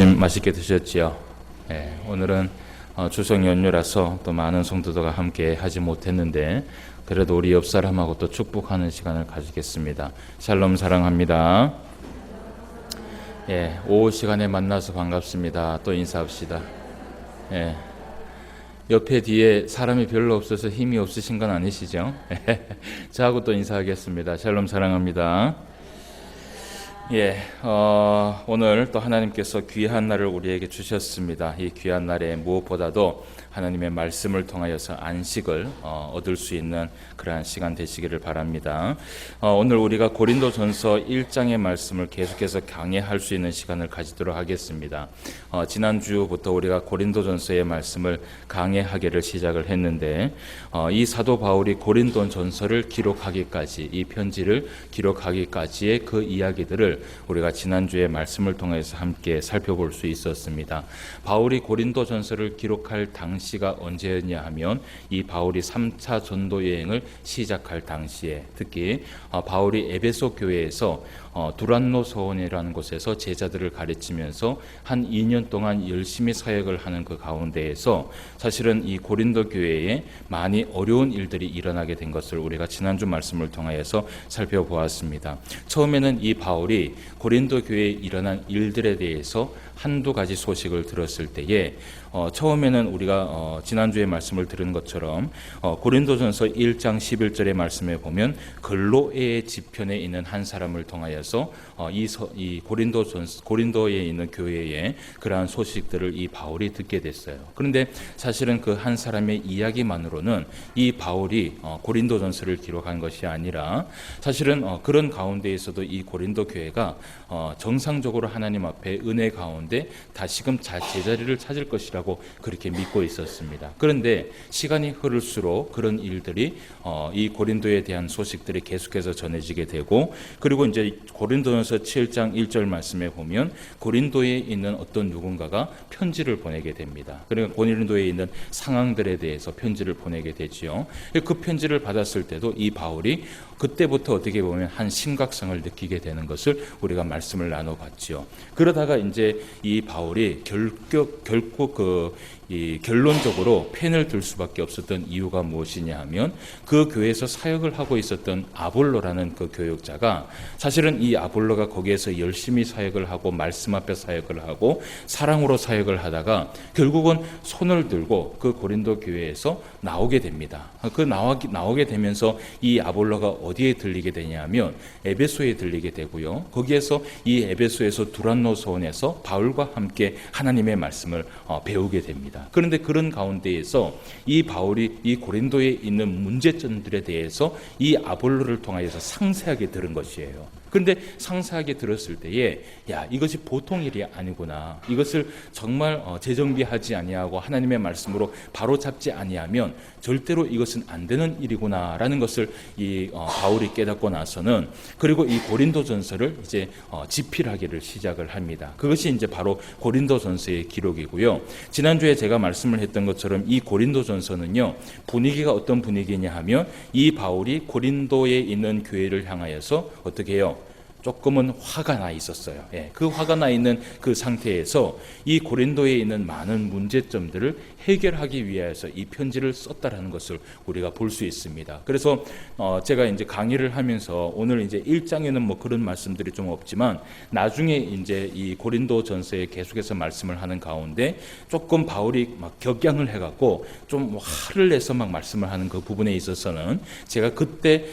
아침 맛있게 드셨지요? 오늘은 추석 연휴라서 또 많은 성도들과 함께 하지 못했는데 그래도 우리 옆 사람하고 또 축복하는 시간을 가지겠습니다. 샬롬 사랑합니다. 오후 시간에 만나서 반갑습니다. 또 인사합시다. 옆에 뒤에 사람이 별로 없어서 힘이 없으신 건 아니시죠? 저하고 또 인사하겠습니다. 샬롬 사랑합니다. 오늘 또 하나님께서 귀한 날을 우리에게 주셨습니다. 이 귀한 날에 무엇보다도 하나님의 말씀을 통하여서 안식을 얻을 수 있는 그러한 시간 되시기를 바랍니다. 오늘 우리가 고린도전서 1장의 말씀을 계속해서 강해할 수 있는 시간을 가지도록 하겠습니다. 지난주부터 우리가 고린도전서의 말씀을 강해하기를 시작을 했는데 이 사도 바울이 고린도전서를 기록하기까지, 이 편지를 기록하기까지의 그 이야기들을 우리가 지난주에 말씀을 통해서 함께 살펴볼 수 있었습니다. 바울이 고린도전서를 기록할 당시가 언제였냐 하면 이 바울이 3차 전도 여행을 시작할 당시에, 특히 바울이 에베소 교회에서 두란노 서원이라는 곳에서 제자들을 가르치면서 한 2년 동안 열심히 사역을 하는 그 가운데에서 사실은 이 고린도 교회에 많이 어려운 일들이 일어나게 된 것을 우리가 지난주 말씀을 통하여서 살펴보았습니다. 처음에는 이 바울이 고린도 교회에 일어난 일들에 대해서 한두 가지 소식을 들었을 때에 처음에는 우리가 지난주에 말씀을 들은 것처럼 고린도전서 1장 11절의 말씀에 보면 글로에의 지편에 있는 한 사람을 통하여서 이 고린도에 있는 교회에 그러한 소식들을 이 바울이 듣게 됐어요. 그런데 사실은 그 한 사람의 이야기만으로는 이 바울이 고린도전서를 기록한 것이 아니라 사실은 그런 가운데에서도 이 고린도 교회가 정상적으로 하나님 앞에 은혜 가운데 다시금 제자리를 찾을 것이라고 그렇게 믿고 있었습니다. 그런데 시간이 흐를수록 그런 일들이 이 고린도에 대한 소식들이 계속해서 전해지게 되고, 그리고 이제 고린도전서 7장 1절 말씀에 보면 고린도에 있는 어떤 누군가가 편지를 보내게 됩니다. 그러니까 고린도에 있는 상황들에 대해서 편지를 보내게 되지요. 그 편지를 받았을 때도 이 바울이 그때부터 어떻게 보면 한 심각성을 느끼게 되는 것을 우리가 말씀을 나눠봤지요. 그러다가 이제 이 바울이 결국 이 결론적으로 펜을 들 수밖에 없었던 이유가 무엇이냐 하면 그 교회에서 사역을 하고 있었던 아볼로라는 그 교역자가, 사실은 이 아볼로가 거기에서 열심히 사역을 하고 말씀 앞에 사역을 하고 사랑으로 사역을 하다가 결국은 손을 들고 그 고린도 교회에서 나오게 됩니다. 나오게 되면서 이 아볼로가 어디에 들리게 되냐면 에베소에 들리게 되고요. 거기에서 이 에베소에서 두란노 서원에서 바울과 함께 하나님의 말씀을 배우게 됩니다. 그런데 그런 가운데에서 이 바울이 이 고린도에 있는 문제점들에 대해서 이 아볼로를 통하여서 상세하게 들은 것이에요. 그런데 상세하게 들었을 때에 이것이 보통 일이 아니구나, 이것을 정말 재정비하지 아니하고 하나님의 말씀으로 바로잡지 아니하면 절대로 이것은 안 되는 일이구나라는 것을 이 바울이 깨닫고 나서는, 그리고 이 고린도전서를 이제 집필하기를 시작을 합니다. 그것이 이제 바로 고린도전서의 기록이고요. 지난주에 제가 말씀을 했던 것처럼 이 고린도전서는요, 분위기가 어떤 분위기냐 하면 이 바울이 고린도에 있는 교회를 향하여서 어떻게 해요? 조금은 화가 나 있었어요. 그 화가 나 있는 그 상태에서 이 고린도에 있는 많은 문제점들을 해결하기 위해서 이 편지를 썼다라는 것을 우리가 볼 수 있습니다. 그래서 제가 이제 강의를 하면서 오늘 이제 1장에는 뭐 그런 말씀들이 좀 없지만 나중에 이제 이 고린도전서에 계속해서 말씀을 하는 가운데 조금 바울이 막 격양을 해갖고 좀 화를 내서 막 말씀을 하는 그 부분에 있어서는 제가 그때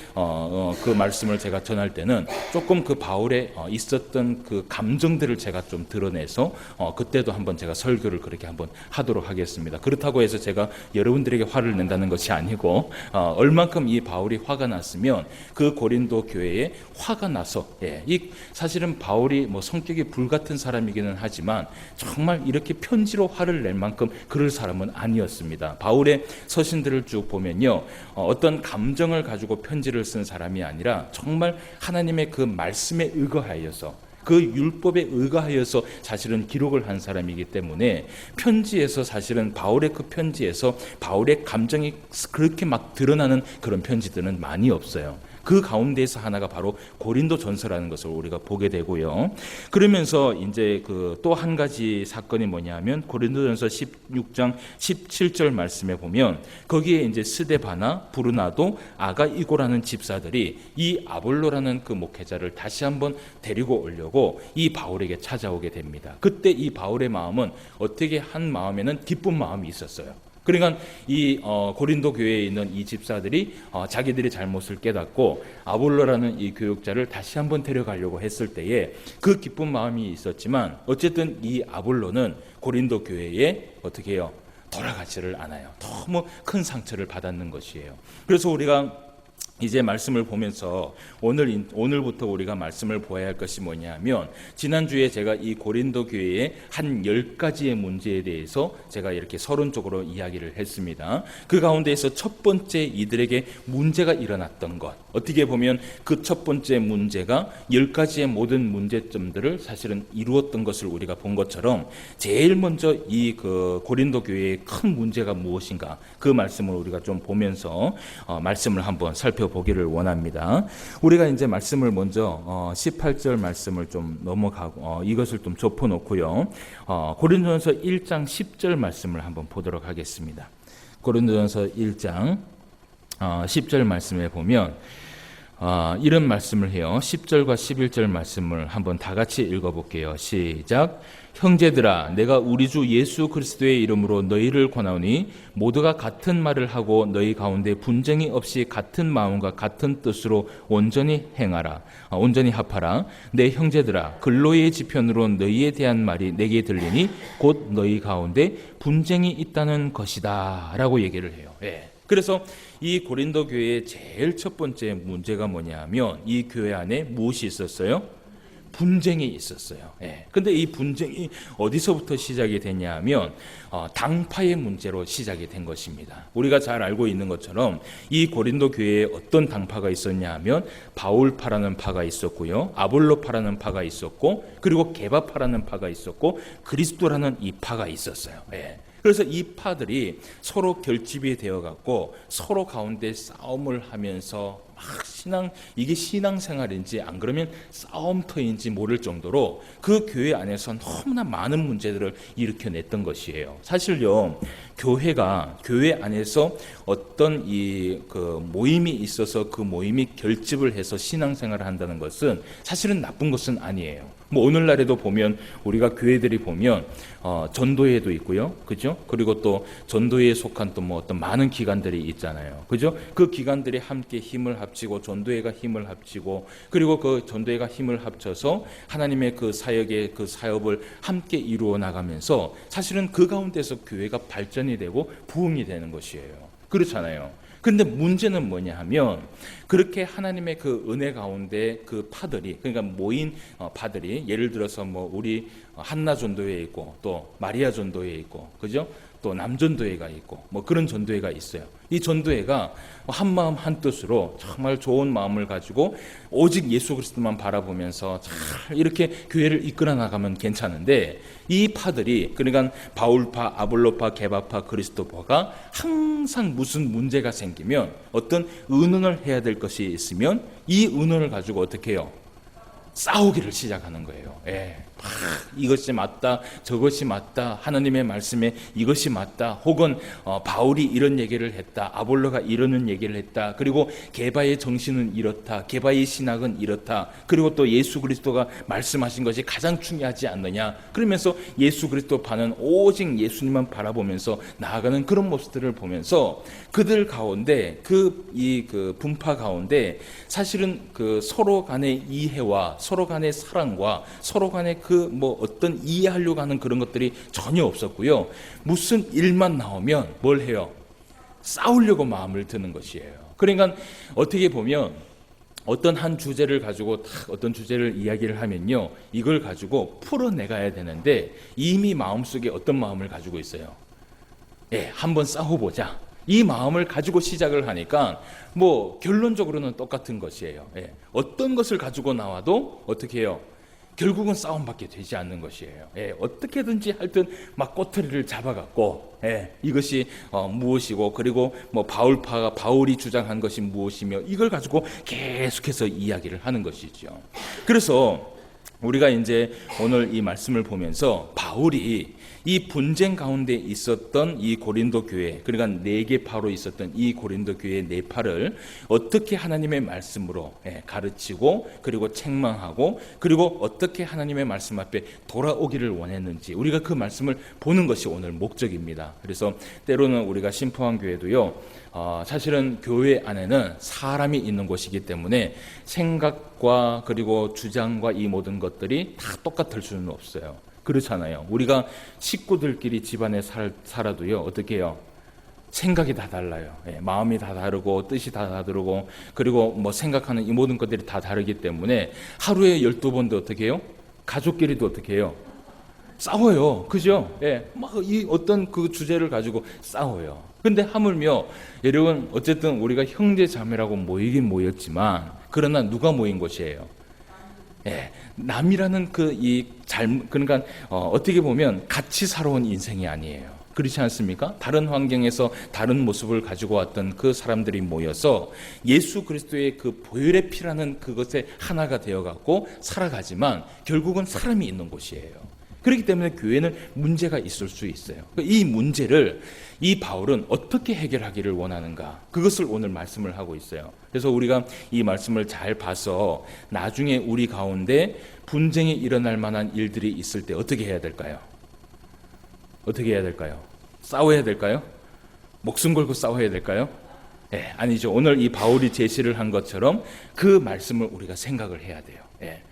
그 말씀을 제가 전할 때는 조금 그 바울에 있었던 그 감정들을 제가 좀 드러내서 그때도 한번 제가 설교를 그렇게 한번 하도록 하겠습니다. 그렇다고 해서 제가 여러분들에게 화를 낸다는 것이 아니고 얼만큼 이 바울이 화가 났으면 그 고린도 교회에 화가 나서 이 사실은 바울이 뭐 성격이 불같은 사람이기는 하지만 정말 이렇게 편지로 화를 낼 만큼 그럴 사람은 아니었습니다. 바울의 서신들을 쭉 보면요, 어떤 감정을 가지고 편지를 쓴 사람이 아니라 정말 하나님의 그 말씀에 의거하여서, 그 율법에 의거하여서 사실은 기록을 한 사람이기 때문에 편지에서 사실은 바울의 그 편지에서 바울의 감정이 그렇게 막 드러나는 그런 편지들은 많이 없어요. 그 가운데에서 하나가 바로 고린도전서라는 것을 우리가 보게 되고요. 그러면서 이제 그 또 한 가지 사건이 뭐냐면 고린도전서 16장 17절 말씀에 보면 거기에 이제 스데바나 브루나도 아가이고라는 집사들이 이 아볼로라는 그 목회자를 다시 한번 데리고 오려고 이 바울에게 찾아오게 됩니다. 그때 이 바울의 마음은 어떻게 한 마음에는 기쁜 마음이 있었어요. 그러니까 이 고린도 교회에 있는 이 집사들이 자기들이 잘못을 깨닫고 아볼로라는 이 교육자를 다시 한번 데려가려고 했을 때에 그 기쁜 마음이 있었지만 어쨌든 이 아볼로는 고린도 교회에 어떻게 해요? 돌아가지를 않아요. 너무 큰 상처를 받았는 것이에요. 그래서 우리가 이제 말씀을 보면서 오늘부터 우리가 말씀을 보아야 할 것이 뭐냐면 지난주에 제가 이 고린도 교회의 한 10가지의 문제에 대해서 제가 이렇게 서론적으로 이야기를 했습니다. 그 가운데에서 첫 번째 이들에게 문제가 일어났던 것, 어떻게 보면 그 첫 번째 문제가 10가지의 모든 문제점들을 사실은 이루었던 것을 우리가 본 것처럼 제일 먼저 이 그 고린도 교회의 큰 문제가 무엇인가, 그 말씀을 우리가 좀 보면서 말씀을 한번 살펴보기를 원합니다. 우리가 이제 말씀을 먼저 18절 말씀을 좀 넘어가고 이것을 좀 좁혀놓고요. 고린도전서 1장 10절 말씀을 한번 보도록 하겠습니다. 고린도전서 1장 10절 말씀에 보면 이런 말씀을 해요. 10절과 11절 말씀을 한번 다 같이 읽어볼게요. 시작. 형제들아, 내가 우리 주 예수 그리스도의 이름으로 너희를 권하오니 모두가 같은 말을 하고 너희 가운데 분쟁이 없이 같은 마음과 같은 뜻으로 온전히 행하라. 온전히 합하라. 내 형제들아, 근로의 지편으로 너희에 대한 말이 내게 들리니 곧 너희 가운데 분쟁이 있다는 것이다 라고 얘기를 해요. 그래서 이 고린도 교회의 제일 첫 번째 문제가 뭐냐면 이 교회 안에 무엇이 있었어요? 분쟁이 있었어요. 근데 이 분쟁이 어디서부터 시작이 됐냐면 당파의 문제로 시작이 된 것입니다. 우리가 잘 알고 있는 것처럼 이 고린도 교회에 어떤 당파가 있었냐 하면 바울파라는 파가 있었고요, 아볼로파라는 파가 있었고, 그리고 게바파라는 파가 있었고, 그리스도라는 이 파가 있었어요. 그래서 이 파들이 서로 결집이 되어 갖고 서로 가운데 싸움을 하면서 막 이게 신앙생활인지 안 그러면 싸움터인지 모를 정도로 그 교회 안에서 너무나 많은 문제들을 일으켜냈던 것이에요. 사실요, 교회가 교회 안에서 어떤 그 모임이 있어서 그 모임이 결집을 해서 신앙생활을 한다는 것은 사실은 나쁜 것은 아니에요. 오늘날에도 보면 우리가 교회들이 보면 전도회도 있고요, 그죠? 그리고 또 전도회에 속한 또 어떤 많은 기관들이 있잖아요, 그죠? 그 기관들이 함께 힘을 합치고 전도회가 힘을 합치고, 그리고 그 전도회가 힘을 합쳐서 하나님의 그 사역의 그 사업을 함께 이루어 나가면서 사실은 그 가운데서 교회가 발전이 되고 부흥이 되는 것이에요. 그렇잖아요. 그런데 문제는 뭐냐 하면 그렇게 하나님의 그 은혜 가운데 그 파들이, 그러니까 모인 파들이, 예를 들어서 우리 한나 전도회에 있고 또 마리아 전도회에 있고, 그죠? 또 남전도회가 있고 그런 전도회가 있어요. 이 전도회가 한 마음 한 뜻으로 정말 좋은 마음을 가지고 오직 예수 그리스도만 바라보면서 잘 이렇게 교회를 이끌어 나가면 괜찮은데, 이 파들이, 그러니까 바울파, 아볼로파, 게바파, 그리스도파가 항상 무슨 문제가 생기면 어떤 의논을 해야 될 것이 있으면 이 의논을 가지고 어떻게 해요? 싸우기를 시작하는 거예요. 이것이 맞다, 저것이 맞다, 하나님의 말씀에 이것이 맞다, 혹은 바울이 이런 얘기를 했다, 아볼로가 이러는 얘기를 했다, 그리고 게바의 정신은 이렇다, 게바의 신학은 이렇다, 그리고 또 예수 그리스도가 말씀하신 것이 가장 중요하지 않느냐, 그러면서 예수 그리스도파는 오직 예수님만 바라보면서 나아가는 그런 모습들을 보면서 그들 가운데 그 분파 가운데 사실은 그 서로 간의 이해와 서로 간의 사랑과 서로 간의 어떤 이해하려고 하는 그런 것들이 전혀 없었고요. 무슨 일만 나오면 뭘 해요? 싸우려고 마음을 드는 것이에요. 그러니까 어떻게 보면 어떤 한 주제를 가지고 어떤 주제를 이야기를 하면요, 이걸 가지고 풀어내가야 되는데 이미 마음속에 어떤 마음을 가지고 있어요? 한번 싸워보자, 이 마음을 가지고 시작을 하니까 결론적으로는 똑같은 것이에요. 어떤 것을 가지고 나와도 어떻게 해요? 결국은 싸움밖에 되지 않는 것이에요. 어떻게든지 하여튼 막 꼬투리를 잡아갖고 이것이 무엇이고, 그리고 뭐 바울이 주장한 것이 무엇이며, 이걸 가지고 계속해서 이야기를 하는 것이죠. 그래서 우리가 이제 오늘 이 말씀을 보면서 바울이 이 분쟁 가운데 있었던 이 고린도 교회, 그러니까 네개파로 있었던 이 고린도 교회 네파를 어떻게 하나님의 말씀으로 가르치고, 그리고 책망하고, 그리고 어떻게 하나님의 말씀 앞에 돌아오기를 원했는지, 우리가 그 말씀을 보는 것이 오늘 목적입니다. 그래서 때로는 우리가 신포한 교회도요, 사실은 교회 안에는 사람이 있는 곳이기 때문에 생각과 그리고 주장과 이 모든 것들이 다 똑같을 수는 없어요. 그렇잖아요. 우리가 식구들끼리 집안에 살아도요, 어떻게 해요? 생각이 다 달라요. 마음이 다 다르고 뜻이 다 다르고, 그리고 뭐 생각하는 이 모든 것들이 다 다르기 때문에 하루에 12번도 어떻게 해요? 가족끼리도 어떻게 해요? 싸워요. 그죠? 막 이 어떤 그 주제를 가지고 싸워요. 근데 하물며 여러분, 어쨌든 우리가 형제 자매라고 모이긴 모였지만, 그러나 누가 모인 것이에요? 남이라는 그러니까 어떻게 보면 같이 살아온 인생이 아니에요. 그렇지 않습니까? 다른 환경에서 다른 모습을 가지고 왔던 그 사람들이 모여서 예수 그리스도의 그 보혈의 피라는 그것에 하나가 되어갖고 살아가지만 결국은 사람이 있는 곳이에요. 그렇기 때문에 교회는 문제가 있을 수 있어요. 이 문제를 이 바울은 어떻게 해결하기를 원하는가, 그것을 오늘 말씀을 하고 있어요. 그래서 우리가 이 말씀을 잘 봐서 나중에 우리 가운데 분쟁이 일어날 만한 일들이 있을 때 어떻게 해야 될까요? 어떻게 해야 될까요? 싸워야 될까요? 목숨 걸고 싸워야 될까요? 아니죠. 오늘 이 바울이 제시를 한 것처럼 그 말씀을 우리가 생각을 해야 돼요.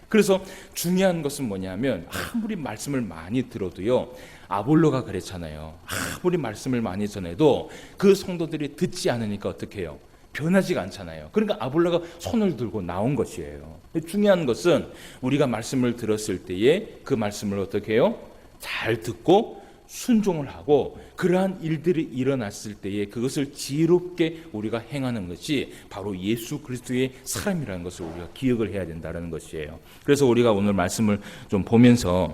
그래서 중요한 것은 뭐냐면, 아무리 말씀을 많이 들어도요, 아볼로가 그랬잖아요. 아무리 말씀을 많이 전해도 그 성도들이 듣지 않으니까 어떻게 해요? 변하지가 않잖아요. 그러니까 아볼로가 손을 들고 나온 것이에요. 중요한 것은 우리가 말씀을 들었을 때에 그 말씀을 어떻게 해요? 잘 듣고 순종을 하고, 그러한 일들이 일어났을 때에 그것을 지혜롭게 우리가 행하는 것이 바로 예수 그리스도의 사람이라는 것을 우리가 기억을 해야 된다는 것이에요. 그래서 우리가 오늘 말씀을 좀 보면서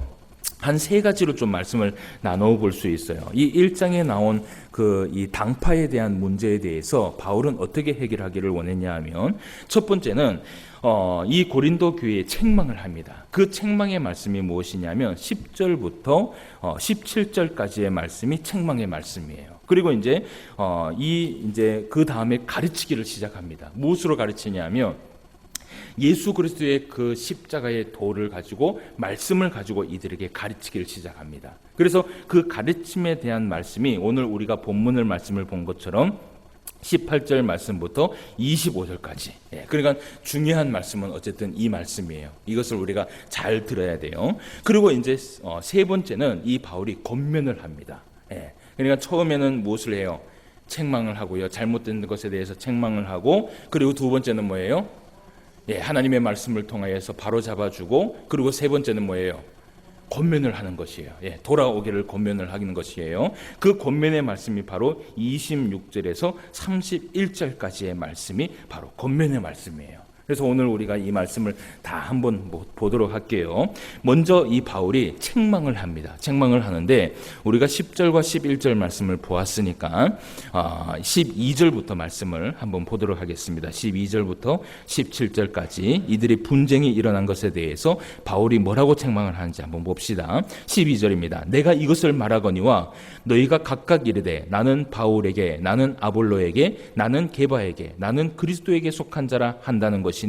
한 세 가지로 좀 말씀을 나눠 볼 수 있어요. 이 1장에 나온 이 당파에 대한 문제에 대해서 바울은 어떻게 해결하기를 원했냐 하면, 첫 번째는 이 고린도 교회에 책망을 합니다. 그 책망의 말씀이 무엇이냐면 10절부터 17절까지의 말씀이 책망의 말씀이에요. 그리고 이제 그 다음에 가르치기를 시작합니다. 무엇으로 가르치냐면 예수 그리스도의 그 십자가의 도를 가지고, 말씀을 가지고 이들에게 가르치기를 시작합니다. 그래서 그 가르침에 대한 말씀이 오늘 우리가 본문을 말씀을 본 것처럼 18절 말씀부터 25절까지. 그러니까 중요한 말씀은 어쨌든 이 말씀이에요. 이것을 우리가 잘 들어야 돼요. 그리고 이제 세 번째는 이 바울이 권면을 합니다. 그러니까 처음에는 무엇을 해요? 책망을 하고요. 잘못된 것에 대해서 책망을 하고, 그리고 두 번째는 뭐예요? 하나님의 말씀을 통하여서 바로 잡아주고, 그리고 세 번째는 뭐예요? 권면을 하는 것이에요. 돌아오기를 권면을 하는 것이에요. 그 권면의 말씀이 바로 26절에서 31절까지의 말씀이 바로 권면의 말씀이에요. 그래서 오늘 우리가 이 말씀을 다 한번 보도록 할게요. 먼저 이 바울이 책망을 합니다. 책망을 하는데 우리가 10절과 11절 말씀을 보았으니까 12절부터 말씀을 한번 보도록 하겠습니다. 12절부터 17절까지 이들의 분쟁이 일어난 것에 대해서 바울이 뭐라고 책망을 하는지 한번 봅시다. 12절입니다. 내가 이것을 말하거니와 너희가 각각 이르되 나는 바울에게, 나는 아볼로에게, 나는 게바에게, 나는 그리스도에게 속한 자라 한다는 것이니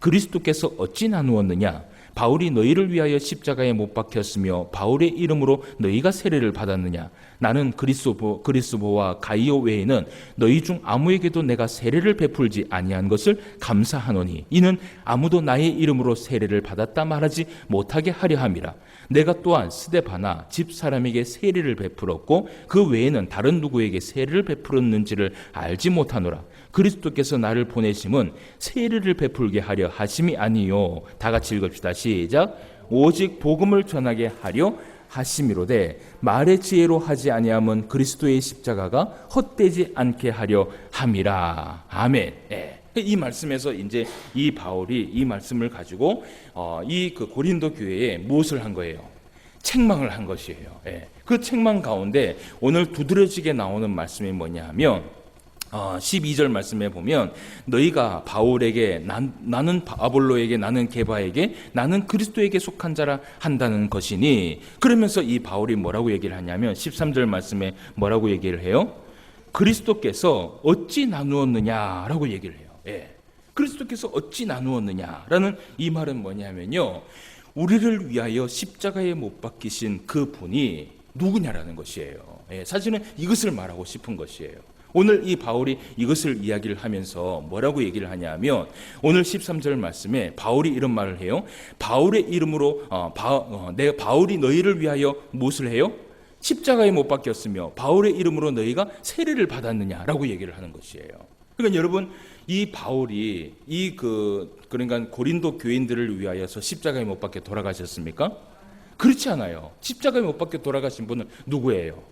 그리스도께서 어찌 나누었느냐? 바울이 너희를 위하여 십자가에 못 박혔으며 바울의 이름으로 너희가 세례를 받았느냐? 나는 그리스도와 가이오 외에는 너희 중 아무에게도 내가 세례를 베풀지 아니한 것을 감사하노니 이는 아무도 나의 이름으로 세례를 받았다 말하지 못하게 하려 함이라. 내가 또한 스데바나 집사람에게 세례를 베풀었고 그 외에는 다른 누구에게 세례를 베풀었는지를 알지 못하노라. 그리스도께서 나를 보내심은 세례를 베풀게 하려 하심이 아니요. 다 같이 읽읍시다. 시작. 오직 복음을 전하게 하려 하심이로되 말의 지혜로 하지 아니함은 그리스도의 십자가가 헛되지 않게 하려 함이라. 아멘. 이 말씀에서 이제 이 바울이 이 말씀을 가지고 이 그 고린도 교회에 무엇을 한 거예요? 책망을 한 것이에요. 예. 그 책망 가운데 오늘 두드러지게 나오는 말씀이 뭐냐 하면 12절 말씀에 보면 너희가 바울에게 나는 아볼로에게 나는 게바에게 나는 그리스도에게 속한 자라 한다는 것이니, 그러면서 이 바울이 뭐라고 얘기를 하냐면 13절 말씀에 뭐라고 얘기를 해요? 그리스도께서 어찌 나누었느냐라고 얘기를 해요. 예. 그리스도께서 어찌 나누었느냐라는 이 말은 뭐냐면요, 우리를 위하여 십자가에 못 박히신 그 분이 누구냐라는 것이에요. 예. 사실은 이것을 말하고 싶은 것이에요. 오늘 이 바울이 이것을 이야기를 하면서 뭐라고 얘기를 하냐면 오늘 13절 말씀에 바울이 이런 말을 해요. 바울의 이름으로 내가 바울이 너희를 위하여 무엇을 해요? 십자가에 못 박혔으며 바울의 이름으로 너희가 세례를 받았느냐라고 얘기를 하는 것이에요. 그러니까 여러분, 이 바울이 그러니까 고린도 교인들을 위하여서 십자가에 못 박혀 돌아가셨습니까? 그렇지 않아요. 십자가에 못 박혀 돌아가신 분은 누구예요?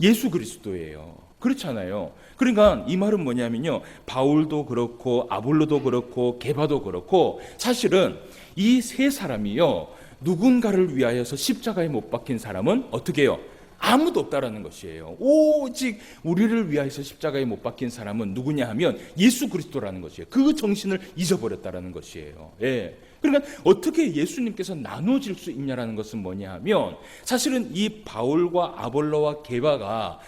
예수 그리스도예요. 그렇잖아요. 그러니까 이 말은 뭐냐면요, 바울도 그렇고 아볼로도 그렇고 게바도 그렇고 사실은 이 세 사람이요, 누군가를 위하여서 십자가에 못 박힌 사람은 어떻게 해요? 아무도 없다라는 것이에요. 오직 우리를 위하여서 십자가에 못 박힌 사람은 누구냐 하면 예수 그리스도라는 것이에요. 그 정신을 잊어버렸다라는 것이에요. 예. 그러니까 어떻게 예수님께서 나눠질 수 있냐라는 것은 뭐냐 하면 사실은 이 바울과 아볼로와 게바가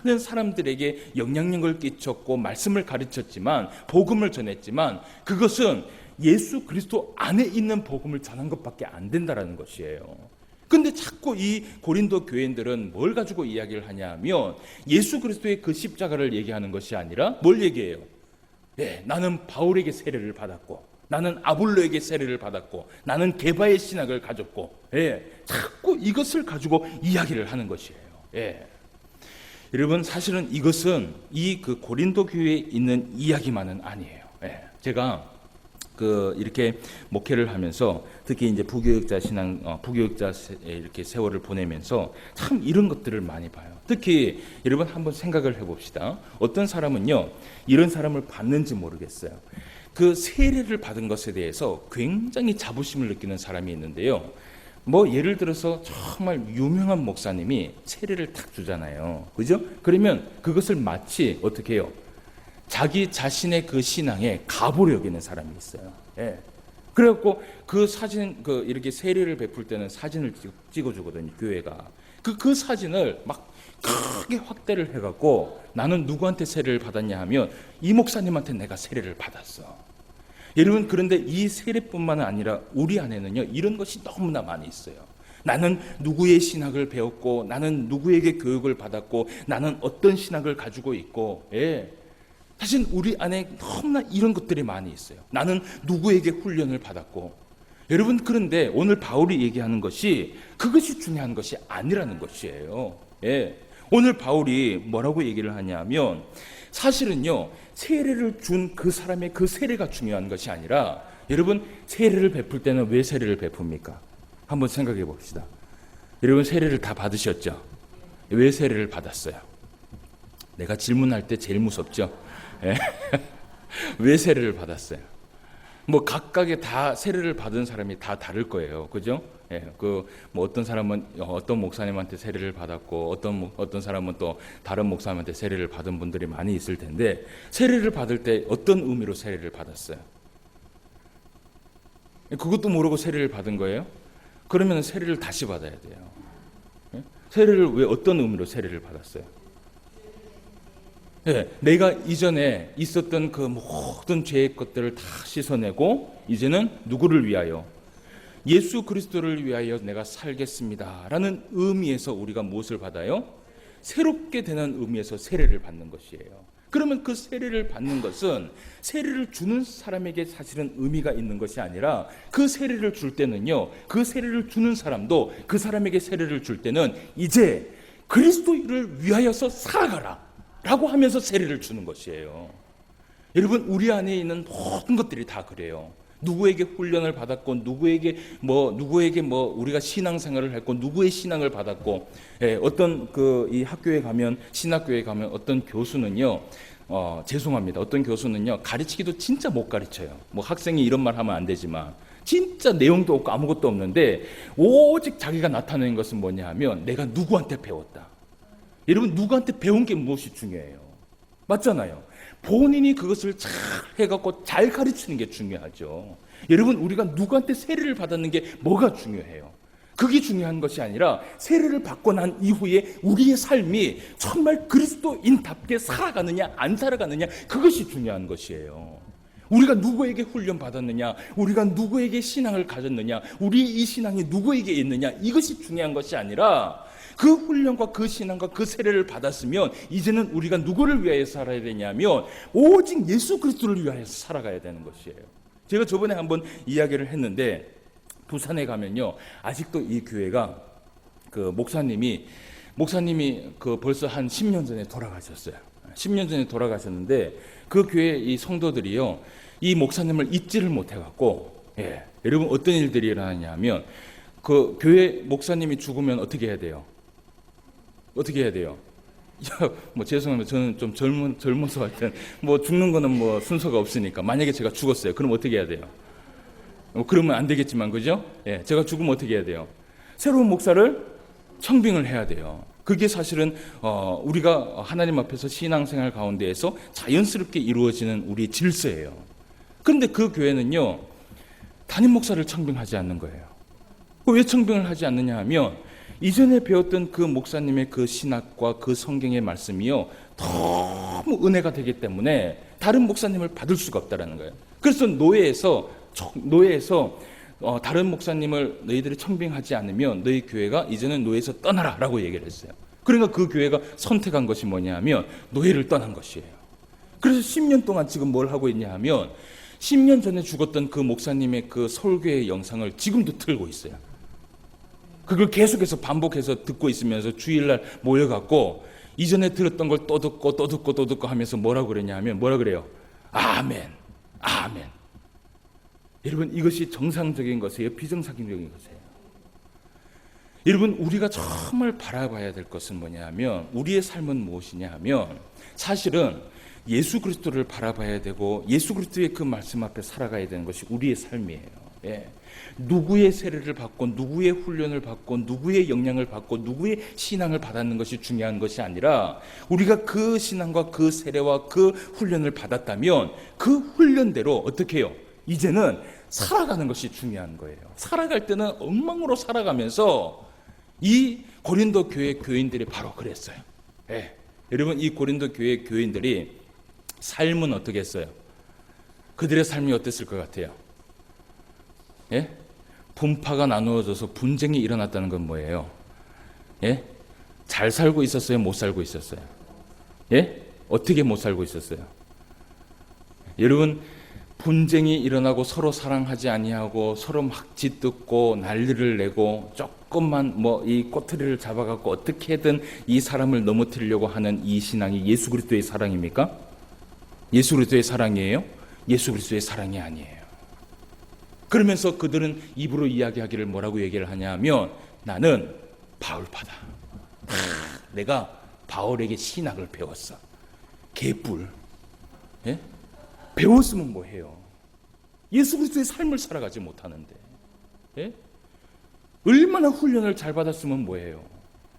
많은 사람들에게 영향력을 끼쳤고 말씀을 가르쳤지만, 복음을 전했지만, 그것은 예수 그리스도 안에 있는 복음을 전한 것밖에 안 된다라는 것이에요. 근데 자꾸 이 고린도 교인들은 뭘 가지고 이야기를 하냐면 예수 그리스도의 그 십자가를 얘기하는 것이 아니라 뭘 얘기해요? 네, 나는 바울에게 세례를 받았고, 나는 아볼로에게 세례를 받았고, 나는 게바의 신학을 가졌고, 예, 자꾸 이것을 가지고 이야기를 하는 것이에요. 예. 여러분, 사실은 이것은 이 그 고린도 교회에 있는 이야기만은 아니에요. 예. 제가 이렇게 목회를 하면서 특히 이제 부교육자 이렇게 세월을 보내면서 참 이런 것들을 많이 봐요. 특히 여러분 한번 생각을 해봅시다. 어떤 사람은요, 이런 사람을 봤는지 모르겠어요. 그 세례를 받은 것에 대해서 굉장히 자부심을 느끼는 사람이 있는데요. 뭐 예를 들어서 정말 유명한 목사님이 세례를 탁 주잖아요. 그죠? 그러면 그것을 마치 어떻게 해요? 자기 자신의 그 신앙에 갑으로 여기는 사람이 있어요. 예. 그래갖고 그 사진, 이렇게 세례를 베풀 때는 사진을 찍어주거든요, 교회가. 그 사진을 막 크게 확대를 해갖고 나는 누구한테 세례를 받았냐 하면 이 목사님한테 내가 세례를 받았어. 여러분, 그런데 이 세례뿐만 아니라 우리 안에는요, 이런 것이 너무나 많이 있어요. 나는 누구의 신학을 배웠고, 나는 누구에게 교육을 받았고, 나는 어떤 신학을 가지고 있고, 예. 사실 우리 안에 너무나 이런 것들이 많이 있어요. 나는 누구에게 훈련을 받았고. 여러분, 그런데 오늘 바울이 얘기하는 것이 그것이 중요한 것이 아니라는 것이에요. 예. 오늘 바울이 뭐라고 얘기를 하냐면 사실은요, 세례를 준 그 사람의 그 세례가 중요한 것이 아니라, 여러분, 세례를 베풀 때는 왜 세례를 베풉니까? 한번 생각해 봅시다. 여러분, 세례를 다 받으셨죠? 왜 세례를 받았어요? 내가 질문할 때 제일 무섭죠? 예. 왜 세례를 받았어요? 뭐 각각의 다 세례를 받은 사람이 다 다를 거예요, 그죠? 예, 뭐 어떤 사람은 어떤 목사님한테 세례를 받았고, 어떤 사람은 또 다른 목사님한테 세례를 받은 분들이 많이 있을 텐데, 세례를 받을 때 어떤 의미로 세례를 받았어요? 그것도 모르고 세례를 받은 거예요? 그러면 세례를 다시 받아야 돼요. 예? 세례를 왜 어떤 의미로 세례를 받았어요? 예, 내가 이전에 있었던 그 모든 죄의 것들을 다 씻어내고 이제는 누구를 위하여? 예수 그리스도를 위하여 내가 살겠습니다 라는 의미에서 우리가 무엇을 받아요? 새롭게 되는 의미에서 세례를 받는 것이에요. 그러면 그 세례를 받는 것은 세례를 주는 사람에게 사실은 의미가 있는 것이 아니라, 그 세례를 줄 때는요, 그 세례를 주는 사람도 그 사람에게 세례를 줄 때는 이제 그리스도를 위하여서 살아가라 라고 하면서 세례를 주는 것이에요. 여러분, 우리 안에 있는 모든 것들이 다 그래요. 누구에게 훈련을 받았고 누구에게 뭐 우리가 신앙생활을 했고 누구의 신앙을 받았고, 어떤 이 학교에 가면, 신학교에 가면 어떤 교수는요, 죄송합니다. 어떤 교수는요, 가르치기도 진짜 못 가르쳐요. 뭐 학생이 이런 말 하면 안 되지만 진짜 내용도 없고 아무것도 없는데 오직 자기가 나타내는 것은 뭐냐 하면 내가 누구한테 배웠다. 여러분, 누구한테 배운 게 무엇이 중요해요? 맞잖아요. 본인이 그것을 잘 해갖고 잘 가르치는 게 중요하죠. 여러분, 우리가 누구한테 세례를 받았는 게 뭐가 중요해요? 그게 중요한 것이 아니라 세례를 받고 난 이후에 우리의 삶이 정말 그리스도인답게 살아가느냐 안 살아가느냐, 그것이 중요한 것이에요. 우리가 누구에게 훈련 받았느냐, 우리가 누구에게 신앙을 가졌느냐, 우리의 이 신앙이 누구에게 있느냐, 이것이 중요한 것이 아니라 그 훈련과 그 신앙과 그 세례를 받았으면 이제는 우리가 누구를 위하여 살아야 되냐면 오직 예수 그리스도를 위하여 살아가야 되는 것이에요. 제가 저번에 한번 이야기를 했는데, 부산에 가면요, 아직도 이 교회가 그 목사님이 그 벌써 한 10년 전에 돌아가셨어요. 10년 전에 돌아가셨는데 그 교회 이 성도들이요, 이 목사님을 잊지를 못해갖고, 여러분 어떤 일들이 일어나냐면, 그 교회 목사님이 죽으면 어떻게 해야 돼요? 어떻게 해야 돼요? 뭐 죄송합니다. 저는 좀 젊어서 하여튼 뭐 죽는 거는 뭐 순서가 없으니까, 만약에 제가 죽었어요, 그럼 어떻게 해야 돼요? 그러면 안 되겠지만, 그죠? 제가 죽으면 어떻게 해야 돼요? 새로운 목사를 청빙을 해야 돼요. 그게 사실은 우리가 하나님 앞에서 신앙생활 가운데에서 자연스럽게 이루어지는 우리의 질서예요. 그런데 그 교회는요, 담임 목사를 청빙하지 않는 거예요. 왜 청빙을 하지 않느냐 하면, 이전에 배웠던 그 목사님의 그 신학과 그 성경의 말씀이요, 너무 은혜가 되기 때문에 다른 목사님을 받을 수가 없다라는 거예요. 그래서 노예에서 다른 목사님을 너희들이 청빙하지 않으면 너희 교회가 이제는 노예에서 떠나라 라고 얘기를 했어요. 그러니까 그 교회가 선택한 것이 뭐냐 하면 노예를 떠난 것이에요. 그래서 10년 동안 지금 뭘 하고 있냐 하면, 10년 전에 죽었던 그 목사님의 그 설교의 영상을 지금도 틀고 있어요. 그걸 계속해서 반복해서 듣고 있으면서 주일날 모여갖고 이전에 들었던 걸 또 듣고 하면서 뭐라고 그러냐 하면, 뭐라 그래요? 아멘, 아멘. 여러분, 이것이 정상적인 것이에요? 비정상적인 것이에요? 여러분, 우리가 정말 바라봐야 될 것은 뭐냐 하면, 우리의 삶은 무엇이냐 하면, 사실은 예수 그리스도를 바라봐야 되고 예수 그리스도의 그 말씀 앞에 살아가야 되는 것이 우리의 삶이에요. 누구의 세례를 받고 누구의 훈련을 받고 누구의 영향을 받고 누구의 신앙을 받았는 것이 중요한 것이 아니라, 우리가 그 신앙과 그 세례와 그 훈련을 받았다면 그 훈련대로 어떻게 해요? 이제는 살아가는 것이 중요한 거예요. 살아갈 때는 엉망으로 살아가면서, 이 고린도 교회 교인들이 바로 그랬어요. 여러분, 이 고린도 교회 교인들이 삶은 어떻게 했어요? 그들의 삶이 어땠을 것 같아요? 분파가 나누어져서 분쟁이 일어났다는 건 뭐예요? 잘 살고 있었어요? 못 살고 있었어요? 어떻게 못 살고 있었어요? 여러분, 분쟁이 일어나고 서로 사랑하지 아니하고 서로 막 짓듣고 난리를 내고 조금만 이 꼬투리를 잡아갖고 어떻게든 이 사람을 넘어뜨리려고 하는 이 신앙이 예수 그리스도의 사랑입니까? 예수 그리스도의 사랑이에요? 예수 그리스도의 사랑이 아니에요. 그러면서 그들은 입으로 이야기하기를 뭐라고 얘기를 하냐면, 나는 바울파다. 내가 바울에게 신학을 배웠어. 개뿔. 배웠으면 뭐해요? 예수 그리스도의 삶을 살아가지 못하는데, 얼마나 훈련을 잘 받았으면 뭐해요?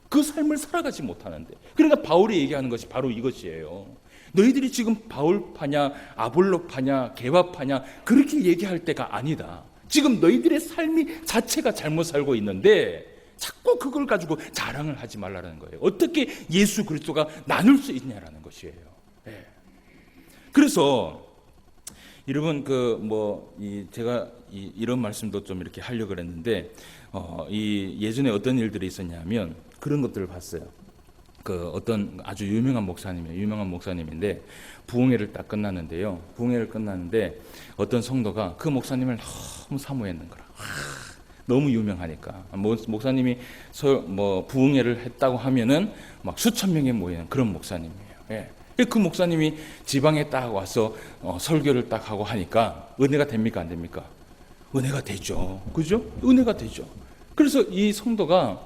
그 삶을 살아가지 못하는데. 그러니까 바울이 얘기하는 것이 바로 이것이에요. 너희들이 지금 바울파냐 아볼로파냐 개바파냐 그렇게 얘기할 때가 아니다. 지금 너희들의 삶이 자체가 잘못 살고 있는데 자꾸 그걸 가지고 자랑을 하지 말라는 거예요. 어떻게 예수 그리스도가 나눌 수 있냐라는 것이에요. 그래서 여러분, 제가 이런 말씀도 좀 이렇게 하려고 그랬는데, 예전에 어떤 일들이 있었냐면 그런 것들을 봤어요. 어떤 아주 유명한 목사님인데 부흥회를 딱 끝났는데요. 부흥회를 끝났는데 어떤 성도가 그 목사님을 너무 사모했는 거라. 너무 유명하니까. 목사님이 부흥회를 했다고 하면은 막 수천 명이 모이는 그런 목사님이에요. 그 목사님이 지방에 딱 와서 설교를 딱 하고 하니까 은혜가 됩니까, 안 됩니까? 은혜가 되죠. 그죠? 은혜가 되죠. 그래서 이 성도가